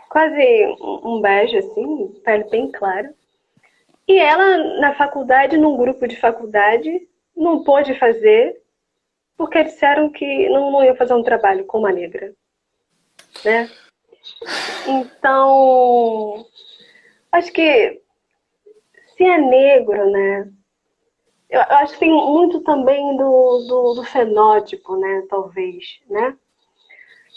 quase um bege, assim, pele bem clara. E ela, na faculdade, num grupo de faculdade, não pôde fazer, porque disseram que não ia fazer um trabalho com uma negra, né? Então, acho que se é negro, né? Eu acho que tem muito também do fenótipo, né? Talvez, né?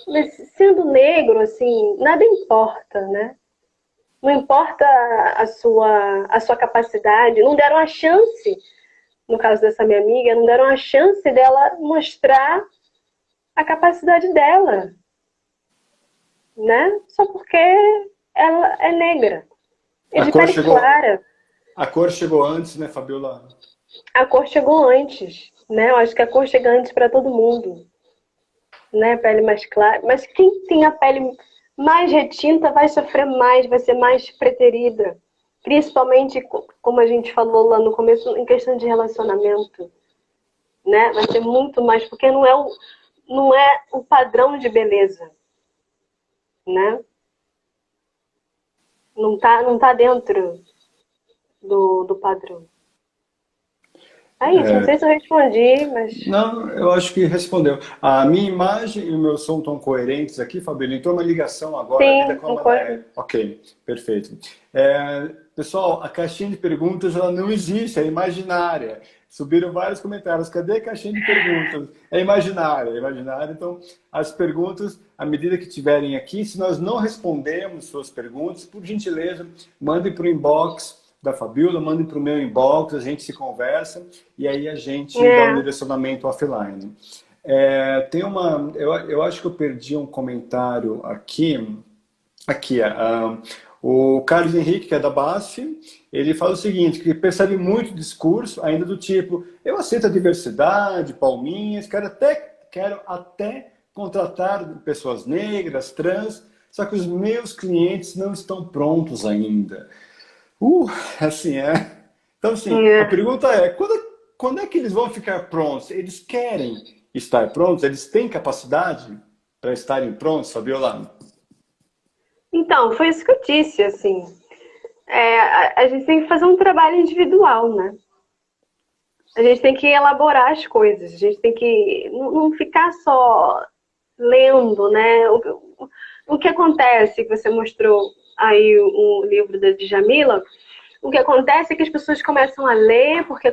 Mas sendo negro, assim, nada importa, né? Não importa a sua capacidade, não deram a chance, no caso dessa minha amiga, não deram a chance dela mostrar a capacidade dela, né? Só porque ela é negra. É de pele clara. A cor chegou antes, né, Fabiola? A cor chegou antes, né? Eu acho que a cor chega antes para todo mundo, né? Pele mais clara. Mas quem tem a pele mais retinta vai sofrer mais, vai ser mais preterida. Principalmente, como a gente falou lá no começo, em questão de relacionamento, né? Vai ser muito mais, porque não é o padrão de beleza, né? Não tá dentro do padrão. É isso, não sei se eu respondi, mas... Não, eu acho que respondeu. A minha imagem e o meu som estão coerentes aqui, Fabiola. Então, uma ligação agora, a vida Sim, como ela é. Ok, perfeito. Pessoal, a caixinha de perguntas ela não existe, é imaginária. Subiram vários comentários. Cadê a caixinha de perguntas? É imaginária, é imaginária. Então, as perguntas, à medida que tiverem aqui, se nós não respondemos suas perguntas, por gentileza, mandem para o inbox da Fabiola, mandem para o meu inbox, a gente se conversa e aí a gente dá um direcionamento offline. Eu acho que eu perdi um comentário aqui. O Carlos Henrique, que é da BASF, ele fala o seguinte, que percebe muito discurso ainda do tipo, eu aceito a diversidade, palminhas, quero até contratar pessoas negras, trans, só que os meus clientes não estão prontos ainda. Assim é. Então, assim, a pergunta é, quando é que eles vão ficar prontos? Eles querem estar prontos? Eles têm capacidade para estarem prontos, Fabiola? Então, foi isso que eu disse, assim. A gente tem que fazer um trabalho individual, né? A gente tem que elaborar as coisas, a gente tem que não ficar só lendo, né? O que acontece, que você mostrou aí o livro da Djamila, o que acontece é que as pessoas começam a ler, porque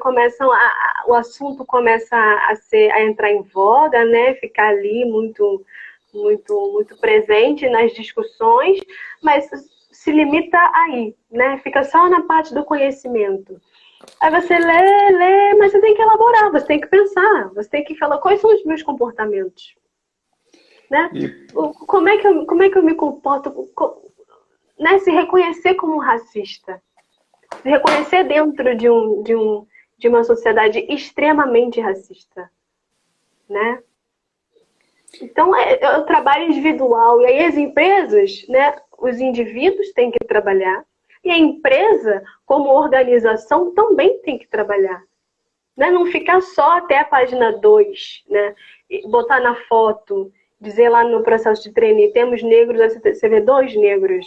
o assunto começa a entrar em voga, né? Ficar ali muito, muito, muito presente nas discussões, mas se limita aí, né? Fica só na parte do conhecimento. Aí você lê, mas você tem que elaborar, você tem que pensar, você tem que falar quais são os meus comportamentos, né? Como é que eu me comporto, né? Se reconhecer como racista, se reconhecer dentro de uma sociedade extremamente racista, né? Então é o trabalho individual, e aí as empresas, né? Os indivíduos têm que trabalhar, e a empresa, como organização, também tem que trabalhar. Né? Não ficar só até a página 2, né? Botar na foto, dizer lá no processo de trainee, temos negros, você vê 2 negros.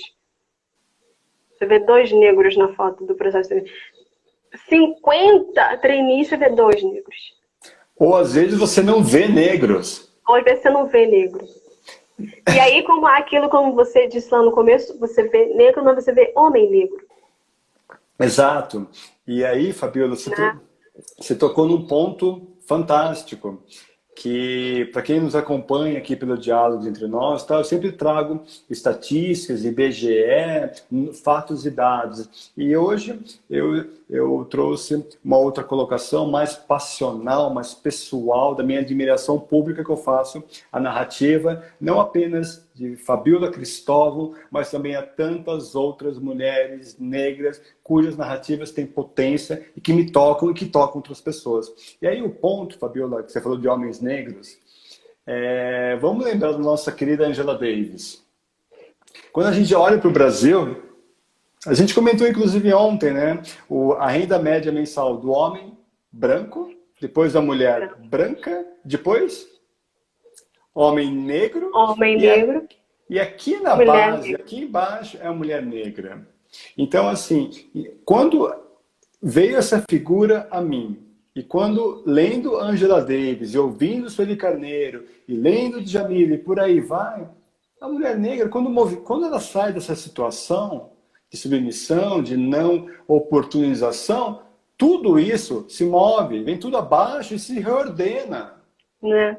Você vê 2 negros na foto do processo de trainee. 50 trainees, você vê 2 negros. Ou às vezes você não vê negros. Ou às vezes você não vê negro. E aí, como você disse lá no começo, você vê negro, mas você vê homem negro. Exato. E aí, Fabiola, você tocou num ponto fantástico, que, para quem nos acompanha aqui pelo diálogo entre nós, tá, eu sempre trago estatísticas, IBGE, fatos e dados. E hoje eu trouxe uma outra colocação mais passional, mais pessoal, da minha admiração pública que eu faço à narrativa, não apenas de Fabíola Cristóvão, mas também a tantas outras mulheres negras cujas narrativas têm potência e que me tocam e que tocam outras pessoas. E aí o ponto, Fabíola, que você falou de homens negros, vamos lembrar da nossa querida Angela Davis. Quando a gente olha para o Brasil, a gente comentou inclusive ontem, né? A renda média mensal do homem branco, depois da mulher branca, depois homem negro. Homem negro. E aqui na base, aqui embaixo, é a mulher negra. Então, assim, quando veio essa figura a mim, e quando lendo Angela Davis, e ouvindo Sueli Carneiro, e lendo Djamila, e por aí vai, a mulher negra, quando ela sai dessa situação de submissão, de não oportunização, tudo isso se move, vem tudo abaixo e se reordena. Né?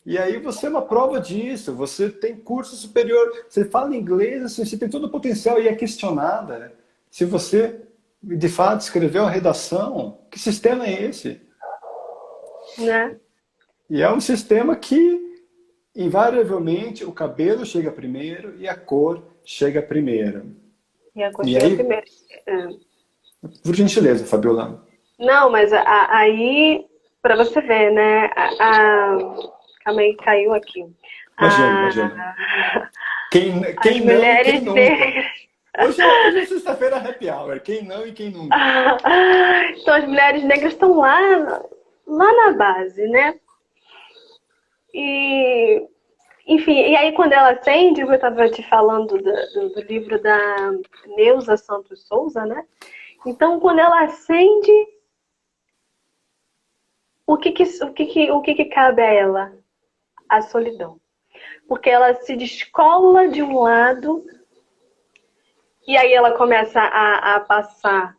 E aí você é uma prova disso, você tem curso superior, você fala inglês, assim, você tem todo o potencial e é questionada. Né? Se você, de fato, escreveu a redação, que sistema é esse? Né? E é um sistema que, invariavelmente, o cabelo chega primeiro e a cor chega primeiro. E a cor chega primeiro. Por gentileza, Fabiola. Não, mas aí, para você ver, né? Calma aí, caiu aqui. Imagina. Quem não mulheres e quem nunca. negras. Hoje é sexta-feira happy hour. Quem não e quem nunca. Então, as mulheres negras estão lá na base, né? E, enfim, e aí quando ela acende, eu estava te falando do livro da Neuza Santos Souza, né? Então, quando ela acende, o que cabe a ela? A solidão. Porque ela se descola de um lado e aí ela começa a passar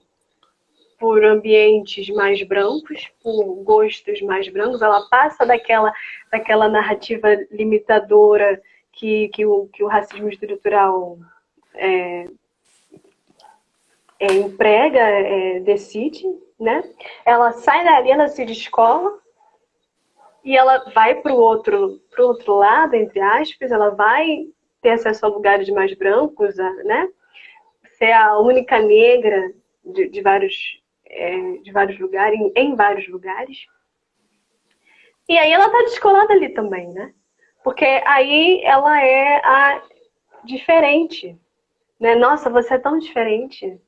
por ambientes mais brancos, por gostos mais brancos. Ela passa daquela narrativa limitadora que o racismo estrutural emprega, decide, né? Ela sai dali, ela se descola e ela vai para o outro lado, entre aspas, ela vai ter acesso a lugares mais brancos, né? Ser a única negra de vários lugares, em vários lugares. E aí ela tá descolada ali também, né? Porque aí ela é a diferente, né? Nossa, você é tão diferente.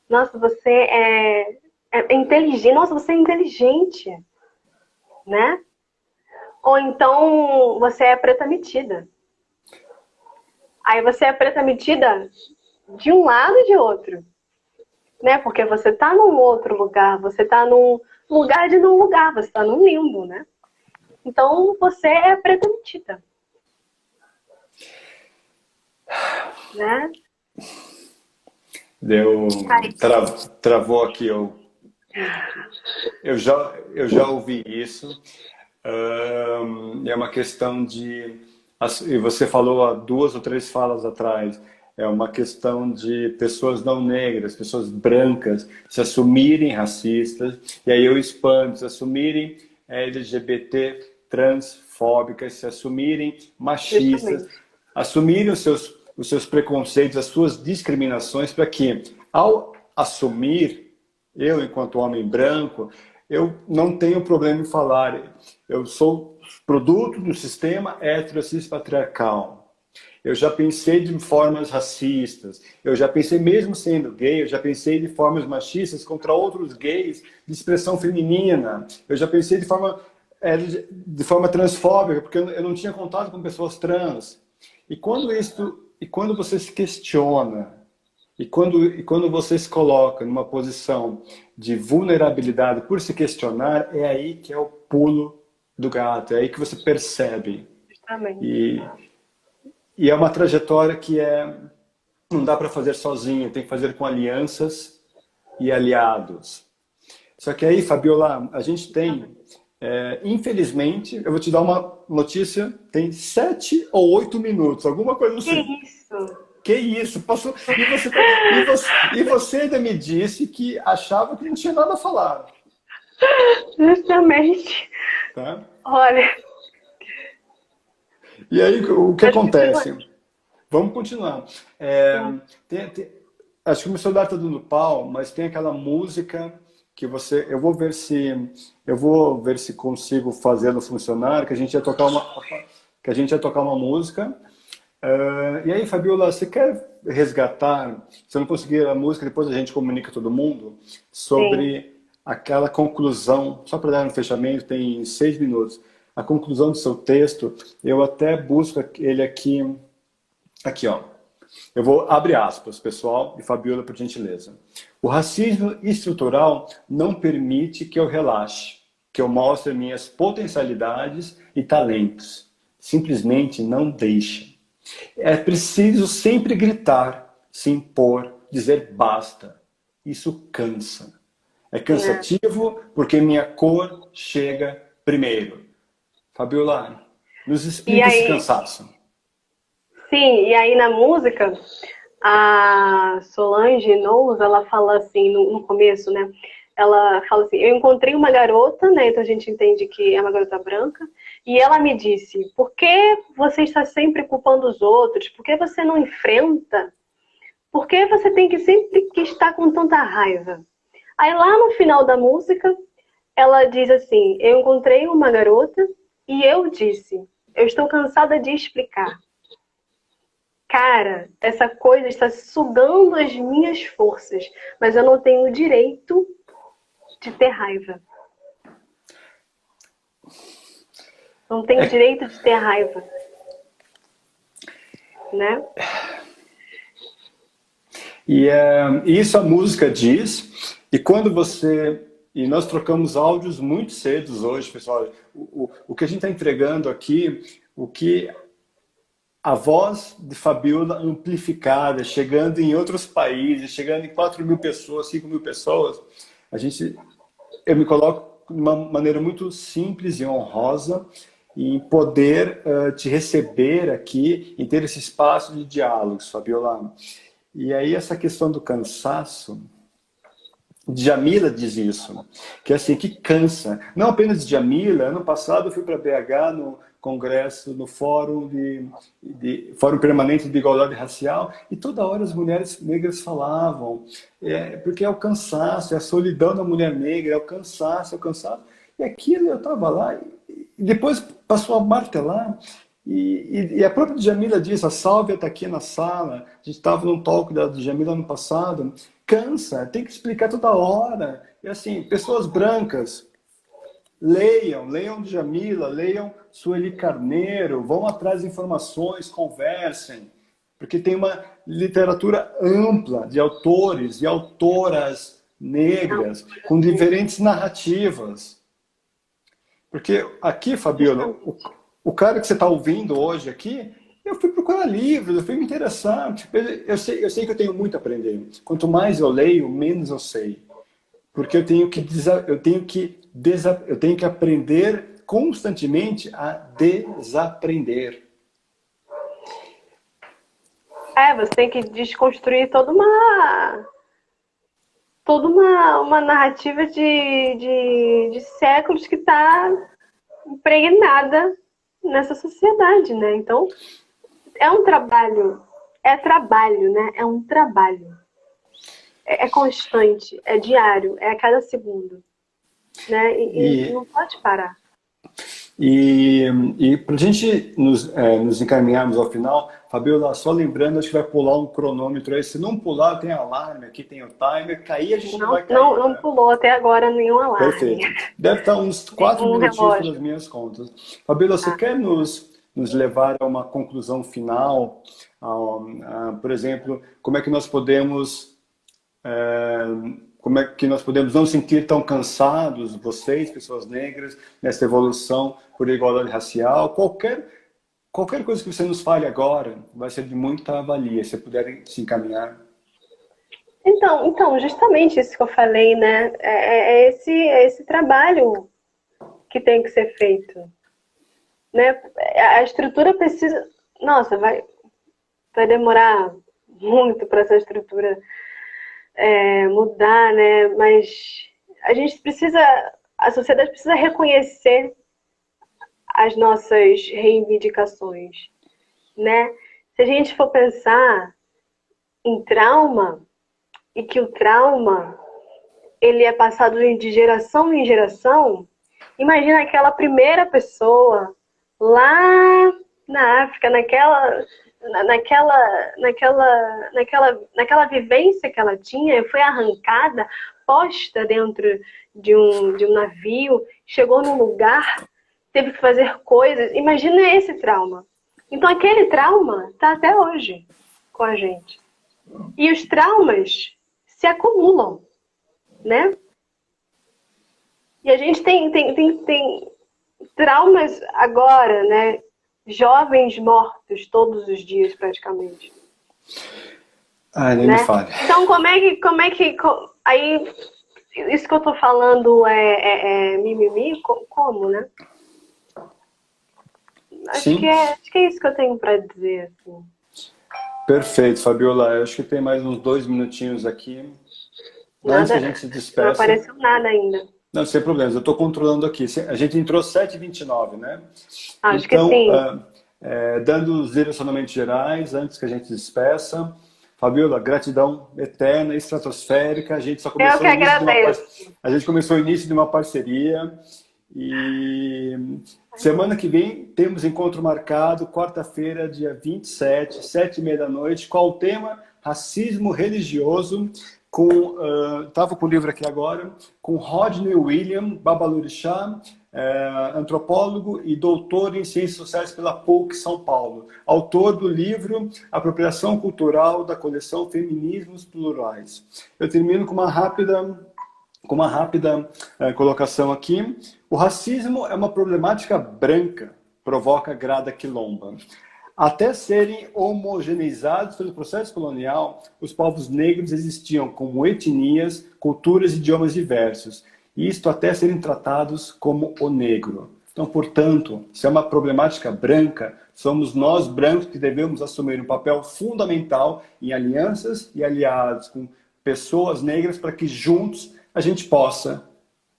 Nossa, você é inteligente. Nossa, você é inteligente, né? Ou então você é preta metida. Aí você é preta metida de um lado e de outro, né? Porque você tá num outro lugar, você tá num lugar de não lugar, você tá num limbo, né? Então você é preta metida, né? Travou aqui. Eu já ouvi isso. É uma questão de... E você falou há 2 ou 3 falas atrás. É uma questão de pessoas não negras, pessoas brancas se assumirem racistas. E aí eu expando, se assumirem LGBT transfóbicas, se assumirem machistas, assumirem os seus preconceitos, as suas discriminações, para que, ao assumir, eu, enquanto homem branco, eu não tenho problema em falar. Eu sou produto do sistema hetero-cis patriarcal. Eu já pensei de formas racistas. Eu já pensei, mesmo sendo gay, eu já pensei de formas machistas contra outros gays de expressão feminina. Eu já pensei de forma transfóbica, porque eu não tinha contato com pessoas trans. E quando você se questiona, e quando você se coloca numa posição de vulnerabilidade por se questionar, é aí que é o pulo do gato, é aí que você percebe. E é uma trajetória que não dá para fazer sozinho, tem que fazer com alianças e aliados. Só que aí, Fabiola, a gente tem Infelizmente, eu vou te dar uma notícia, tem 7 ou 8 minutos, alguma coisa Que assim. isso? Que isso? Passou... E você ainda me disse que achava que não tinha nada a falar, Justamente. tá? Olha, E aí, o que mas continua. acontece? Vamos continuar. É, Sim, acho que o meu celular está dando pau, mas tem aquela música que você... Eu vou ver se consigo fazê-lo funcionar, que a gente ia tocar uma música. E aí, Fabiola, você quer resgatar, se eu não conseguir a música, depois a gente comunica todo mundo, sim. sobre aquela conclusão, só para dar um fechamento, tem 6 minutos, a conclusão do seu texto, eu até busco ele aqui, ó. Eu vou abrir aspas, pessoal, e Fabiola, por gentileza. O racismo estrutural não permite que eu relaxe, que eu mostre minhas potencialidades e talentos. Simplesmente não deixa. É preciso sempre gritar, se impor, dizer basta. Isso cansa. É É. cansativo porque minha cor chega primeiro. Fabiola, nos E explica esse aí, cansaço. sim, e aí na música, a Solange Knowles, ela fala assim, no começo, né? Ela fala assim, eu encontrei uma garota, né? Então a gente entende que é uma garota branca. E ela me disse, por que você está sempre culpando os outros? Por que você não enfrenta? Por que você tem que sempre que estar com tanta raiva? Aí lá no final da música, ela diz assim, eu encontrei uma garota e eu disse, eu estou cansada de explicar. Cara, essa coisa está sugando as minhas forças, mas eu não tenho o direito de ter raiva. Não tenho o É, direito de ter raiva, né? isso a música diz, e quando você. E nós trocamos áudios muito cedo hoje, pessoal. O que a gente está entregando aqui, o que a voz de Fabiola amplificada, chegando em outros países, chegando em 4 mil pessoas, 5 mil pessoas, a gente, eu me coloco de uma maneira muito simples e honrosa em poder te receber aqui, em ter esse espaço de diálogos, Fabiola. E aí essa questão do cansaço, Djamila diz isso, que é assim, que cansa. Não apenas Djamila, ano passado eu fui para BH no congresso, no Fórum Permanente de Igualdade Racial, e toda hora as mulheres negras falavam, porque é o cansaço, é a solidão da mulher negra, é o cansaço, é o cansaço. E aquilo eu estava lá, e depois passou a martelar, e a própria Djamila diz, a Sálvia está aqui na sala, a gente estava num talk da Djamila ano passado, cansa, tem que explicar toda hora. E assim, pessoas brancas, leiam Djamila, leiam Sueli Carneiro, vão atrás de informações, conversem, porque tem uma literatura ampla de autores e autoras Não, negras, com diferentes narrativas. Porque aqui, Fabiola, o cara que você está ouvindo hoje aqui, eu fui procurar livros, eu fui me interessar. Tipo, eu sei que eu tenho muito a aprender. Quanto mais eu leio, menos eu sei. Porque eu tenho que aprender constantemente a desaprender. você tem que desconstruir toda uma narrativa de séculos que está impregnada nessa sociedade, né? Então, é trabalho, né? É um trabalho. É constante, é diário, é a cada segundo, né? E E não pode parar. E, e para a gente nos encaminharmos ao final, Fabiola, só lembrando, acho que vai pular um cronômetro aí. Se não pular, tem alarme, aqui tem o timer. Cair, a gente não Não, vai não, cair, não tá? pulou até agora nenhum alarme, Perfeito. Deve estar uns 4 nenhum minutinhos pelas relógio. minhas contas. Fabiola, você Tá. quer nos levar a uma conclusão final? Por exemplo, como é que nós podemos não sentir tão cansados, vocês, pessoas negras, nessa evolução por igualdade racial? Qualquer coisa que você nos fale agora vai ser de muita valia, se puderem se encaminhar. Então, justamente isso que eu falei, né? É esse trabalho que tem que ser feito, né? A estrutura precisa... Nossa, vai demorar muito para essa estrutura mudar, né? Mas a gente precisa... A sociedade precisa reconhecer as nossas reivindicações, né? Se a gente for pensar em trauma, e que o trauma ele é passado de geração em geração, imagina aquela primeira pessoa lá na África, naquela vivência que ela tinha, foi arrancada, posta dentro de um navio, chegou num lugar, teve que fazer coisas. Imagina esse trauma. Então aquele trauma está até hoje com a gente. E os traumas se acumulam, né? E a gente tem traumas agora, né? Jovens mortos todos os dias, praticamente. Nem né? me fale. Então, como é que... Aí, isso que eu tô falando é mimimi? Como, né? Acho que é isso que eu tenho para dizer, assim. Perfeito, Fabiola. Eu acho que tem mais uns 2 minutinhos aqui. Antes que a gente se despeça. Não apareceu nada ainda. Não, sem problemas. Eu estou controlando aqui. A gente entrou 7h29, né? Acho então, que sim. Dando os direcionamentos gerais, antes que a gente se despeça. Fabiola, gratidão eterna, estratosférica. A gente só começou Eu que agradeço. A gente começou o início de uma parceria. E semana que vem temos encontro marcado, quarta-feira, dia 27, 7h30 da noite. Qual o tema? Racismo religioso. Estava com o livro aqui agora, com Rodney William Babalorixá, antropólogo e doutor em Ciências Sociais pela PUC São Paulo. Autor do livro Apropriação Cultural da coleção Feminismos Plurais. Eu termino com uma rápida colocação aqui. O racismo é uma problemática branca, provoca grada quilomba. Até serem homogeneizados pelo processo colonial, os povos negros existiam como etnias, culturas e idiomas diversos. Isto até serem tratados como o negro. Então, portanto, se é uma problemática branca, somos nós brancos que devemos assumir um papel fundamental em alianças e aliados com pessoas negras para que juntos a gente possa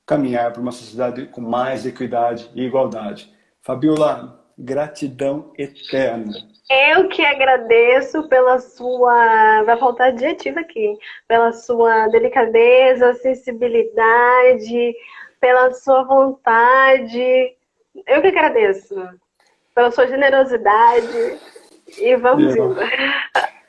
caminhar para uma sociedade com mais equidade e igualdade. Fabiola, gratidão eterna. Eu que agradeço pela sua... Vai faltar adjetivo aqui. Pela sua delicadeza, sensibilidade, pela sua vontade. Eu que agradeço. Pela sua generosidade. E vamos indo.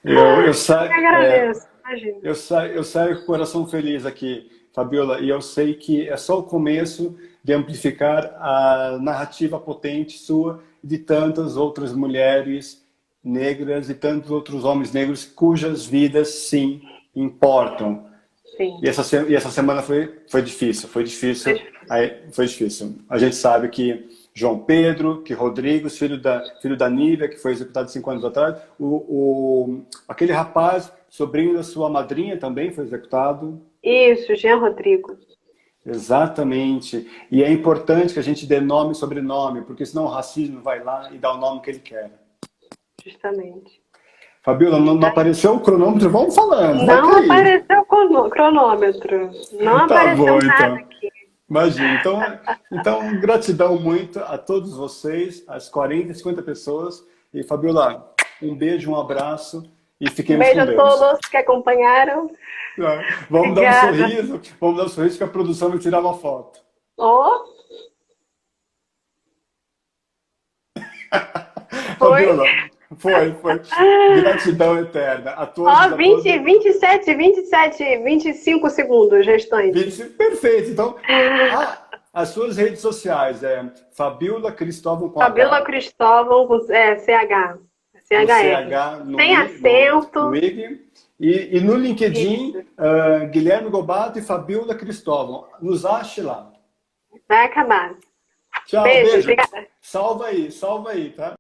Eu agradeço, imagina. Eu saio com o coração feliz aqui, Fabiola, e eu sei que é só o começo de amplificar a narrativa potente sua e de tantas outras mulheres negras e tantos outros homens negros cujas vidas, sim, importam. Sim. E essa semana foi difícil. Foi difícil. A gente sabe que João Pedro, que Rodrigo, filho da Nívia, que foi executado 5 anos atrás, aquele rapaz, sobrinho da sua madrinha, também foi executado. Isso, Jean Rodrigo. Exatamente. E é importante que a gente dê nome e sobrenome, porque senão o racismo vai lá e dá o nome que ele quer. Justamente. Fabiola, não apareceu o cronômetro? Vamos falando. Não apareceu o cronômetro. Não apareceu nada aqui. Imagina. Então, gratidão muito a todos vocês, as 40, 50 pessoas. E, Fabiola, um beijo, um abraço e fiquemos com Deus. Beijo a todos que acompanharam. Vamos dar um sorriso que a produção vai tirar uma foto. Fabiola, foi. Gratidão eterna a todos. 25 segundos restantes. Perfeito. Então, as suas redes sociais é Fabiola Cristóvão com Fabiola Cristóvão com CH. Sem acento. E no LinkedIn, Guilherme Gobato e Fabiola Cristóvão. Nos ache lá. Vai acabar. Tchau, beijo. Obrigada. Salva aí, tá?